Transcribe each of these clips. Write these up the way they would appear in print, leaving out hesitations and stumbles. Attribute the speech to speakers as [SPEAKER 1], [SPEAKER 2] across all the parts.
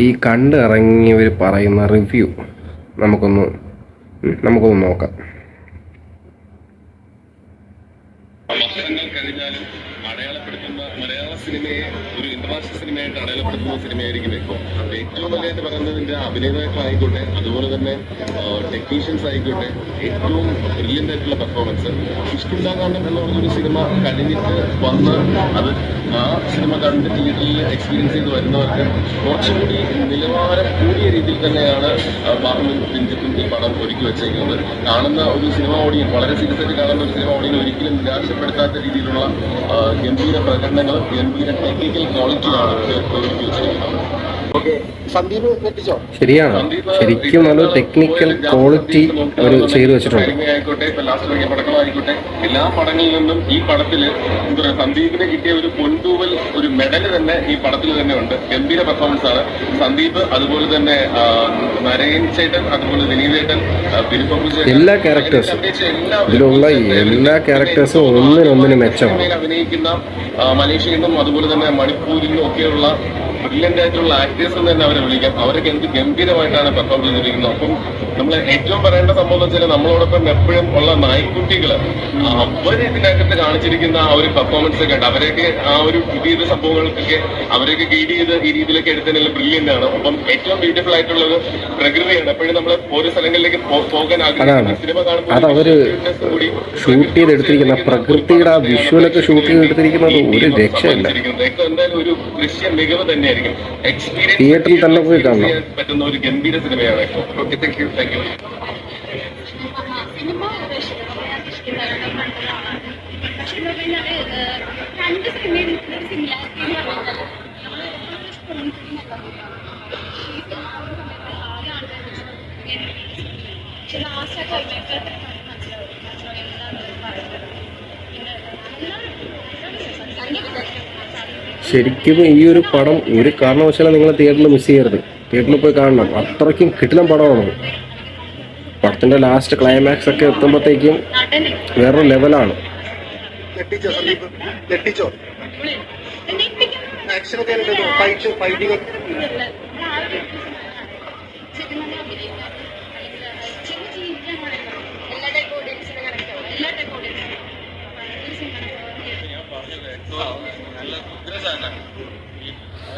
[SPEAKER 1] ഈ കണ്ടിറങ്ങിയവർ പറയുന്ന റിവ്യൂ നമുക്കൊന്ന് നോക്കാം.
[SPEAKER 2] വർഷങ്ങൾ കഴിഞ്ഞാലും അടയാളപ്പെടുത്തുന്ന മലയാള സിനിമയെ ഒരു ഇന്റർനാഷണൽ സിനിമയായിട്ട് അടയാളപ്പെടുത്തുന്ന സിനിമയായിരിക്കും ഇപ്പോൾ. ഏറ്റവും വലിയായിട്ട് പറയുന്നതിന്റെ അഭിനേതാക്കളായിക്കോട്ടെ, അതുപോലെ തന്നെ ടെക്നീഷ്യൻസ് ആയിക്കോട്ടെ, ഏറ്റവും ബ്രില്യൻ്റ് ആയിട്ടുള്ള പെർഫോമൻസ്. കിഷ്കിന്ധാകാന്ഡം എന്ന് പറഞ്ഞൊരു സിനിമ കഴിഞ്ഞിട്ട് വന്ന് അത് ആ സിനിമ കണ്ട് തിയേറ്ററിൽ എക്സ്പീരിയൻസ് ചെയ്ത് വരുന്നവർക്ക് കുറച്ചുകൂടി നിലവാരം കൂടിയ രീതിയിൽ തന്നെയാണ് ബാഹുബലി രഞ്ജിത്തും ഈ പടം ഒരുക്കി വെച്ചേക്കുന്നത്. കാണുന്ന ഒരു സിനിമ ഓഡിയൻ, വളരെ സീരിയസ് ആയിട്ട് കാണുന്ന ഒരു സിനിമ ഓഡിയൻ ഒരിക്കലും നിരാശപ്പെടുത്താത്ത രീതിയിലുള്ള ഗംഭീര പ്രകടനങ്ങളും ഗംഭീര ടെക്നിക്കൽ ക്വാളിറ്റിയാണ് ഒരുക്കി വെച്ചിരിക്കുന്നത്.
[SPEAKER 1] ശരിയാണ്, ശരിക്കും നല്ല ടെക്നിക്കൽ ക്വാളിറ്റി അവർ ചെയ്തു വെച്ചിട്ടുണ്ട്.
[SPEAKER 2] ആയിക്കോട്ടെ, ഇപ്പൊ ലാസ്റ്റ് ഇറങ്ങിയ പടങ്ങളായിക്കോട്ടെ, എല്ലാ പടങ്ങളിൽ നിന്നും ഈ പടത്തില് എന്താ പറയുക, സന്ദീപിന് കിട്ടിയ ഒരു പൊൻതൂവൽ, ഒരു മെഡൽ തന്നെ ഈ പടത്തിൽ തന്നെ ഉണ്ട്. ഗംഭീര പെർഫോമൻസ് ആണ് സന്ദീപ്, അതുപോലെ തന്നെ നരയൻ ചേട്ടൻ, അതുപോലെ വിനീത് ചേട്ടൻ,
[SPEAKER 1] എല്ലാ ക്യാരക്ടേഴ്സും ഇതിലുള്ള എല്ലാ ക്യാരക്ടേഴ്സും ഒന്നിനൊന്നിന് മെച്ചമാണ്.
[SPEAKER 2] അഭിനയിക്കുന്ന മലേഷ്യയിൽ നിന്നും അതുപോലെ തന്നെ മണിപ്പൂരിൽ നിന്നും ഒക്കെയുള്ള ബ്രില്യൻ്റ് ആയിട്ടുള്ള ആക്ടേഴ്സ് എന്ന് തന്നെ അവരെ വിളിക്കാം. അവരൊക്കെ എന്ത് ഗംഭീരമായിട്ടാണ് പെർഫോം ചെയ്തിരിക്കുന്നത്. അപ്പം നമ്മൾ ഏറ്റവും പറയേണ്ട സംഭവം എന്ന് വെച്ചാൽ നമ്മളോടൊപ്പം എപ്പോഴും ഉള്ള നായ്ക്കുട്ടികൾ, അവർ ഇതിനകത്ത് കാണിച്ചിരിക്കുന്ന ആ ഒരു പെർഫോമൻസ് ഒക്കെ ഉണ്ട്. അവരെയൊക്കെ ആ ഒരു പുതിയ സംഭവങ്ങൾക്കൊക്കെ അവരെയൊക്കെ ഗൈഡ് ചെയ്ത് ഈ രീതിയിലൊക്കെ എടുത്തതിനുള്ള ബ്രില്യൻ്റ് ആണ്. അപ്പം ഏറ്റവും ബ്യൂട്ടിഫുൾ ആയിട്ടുള്ള ഒരു പ്രകൃതിയാണ്. എപ്പോഴും നമ്മൾ ഓരോ സ്ഥലങ്ങളിലേക്ക് പോകാൻ ആഗ്രഹിക്കുന്ന സിനിമ കാണുമ്പോൾ
[SPEAKER 1] ഷൂട്ട് ചെയ്തെടുത്തിരിക്കുന്ന പ്രകൃതിയുടെ ആ വിഷ്വലൊക്കെ ഷൂട്ട് ചെയ്തെടുത്തിരിക്കുന്നത് ഒരു രക്ഷയില്ല.
[SPEAKER 2] എന്തായാലും ഒരു ദൃശ്യ മികവ് തന്നെയായിരിക്കും.
[SPEAKER 1] തിയേറ്ററിൽ തന്നെ പോയി കാണാൻ
[SPEAKER 2] പറ്റുന്ന ഒരു ഗംഭീര സിനിമയാണ്. Okay, thank you.
[SPEAKER 1] ശരിക്കും ഈ ഒരു പടം ഒരു കാരണവശാലും നിങ്ങൾ തിയേറ്ററിൽ മിസ് ചെയ്യരുത്. തിയേറ്ററിൽ പോയി കാണണം. അത്രയ്ക്കും കിട്ടുന്ന പടമാണ്. പടത്തിന്റെ ലാസ്റ്റ് ക്ലൈമാക്സ് ഒക്കെ എത്തുമ്പോഴത്തേക്കും വേറൊരു ലെവലാണ്.
[SPEAKER 2] നല്ല ഉഗ്രസാണ് ഈ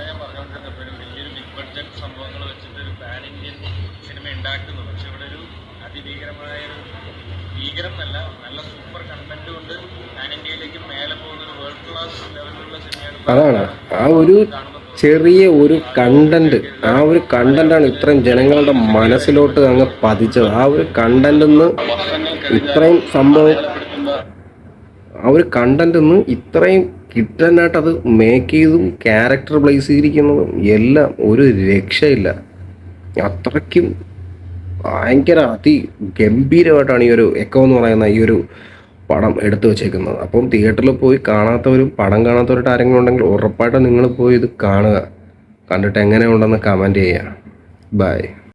[SPEAKER 2] ഞാൻ പറഞ്ഞുകൊണ്ടിരുന്നപ്പോഴും വലിയൊരു ബിഗ് ബഡ്ജറ്റ് സംഭവങ്ങൾ വെച്ചിട്ട് ഒരു പാൻ ഇന്ത്യൻ സിനിമ ഉണ്ടാക്കുന്നു. പക്ഷെ ഇവിടെ ഒരു അതിഭീകരമായ ഭീകരം എന്നല്ല, നല്ല സൂപ്പർ കണ്ടന്റ് കൊണ്ട് പാൻ ഇന്ത്യയിലേക്ക് മേലെ പോകുന്ന ഒരു വേൾഡ് ക്ലാസ് ലെവലിലുള്ള സിനിമയാണ്.
[SPEAKER 1] അതാണ് ആ ഒരു ചെറിയ ഒരു കണ്ടന്റ്, ആ ഒരു കണ്ടന്റാണ് ഇത്രയും ജനങ്ങളുടെ മനസ്സിലോട്ട് അങ്ങ് പതിച്ചത്. ആ ഒരു കണ്ടന്റിൽ നിന്ന് ഇത്രയും സംഭവം, ആ ഒരു കണ്ടന്റിൽ നിന്ന് ഇത്രയും കിട്ടാനായിട്ട് അത് മേക്ക് ചെയ്തും ക്യാരക്ടർ പ്ലേസ് ചെയ്തിരിക്കുന്നതും എല്ലാം ഒരു രക്ഷയില്ല. അത്രയ്ക്കും ഭയങ്കര അതിഗംഭീരമായിട്ടാണ് ഈ ഒരു എക്കോ എന്ന് പറയുന്ന ഈ ഒരു പടം എടുത്തു വെച്ചേക്കുന്നത്. അപ്പം തിയേറ്ററിൽ പോയി കാണാത്തവരും പടം കാണാത്തവരായിട്ട് ആരെങ്കിലും ഉണ്ടെങ്കിൽ ഉറപ്പായിട്ടും നിങ്ങൾ പോയി ഇത് കാണുക. കണ്ടിട്ട് എങ്ങനെയുണ്ടെന്ന് കമൻറ്റ് ചെയ്യുക. ബൈ.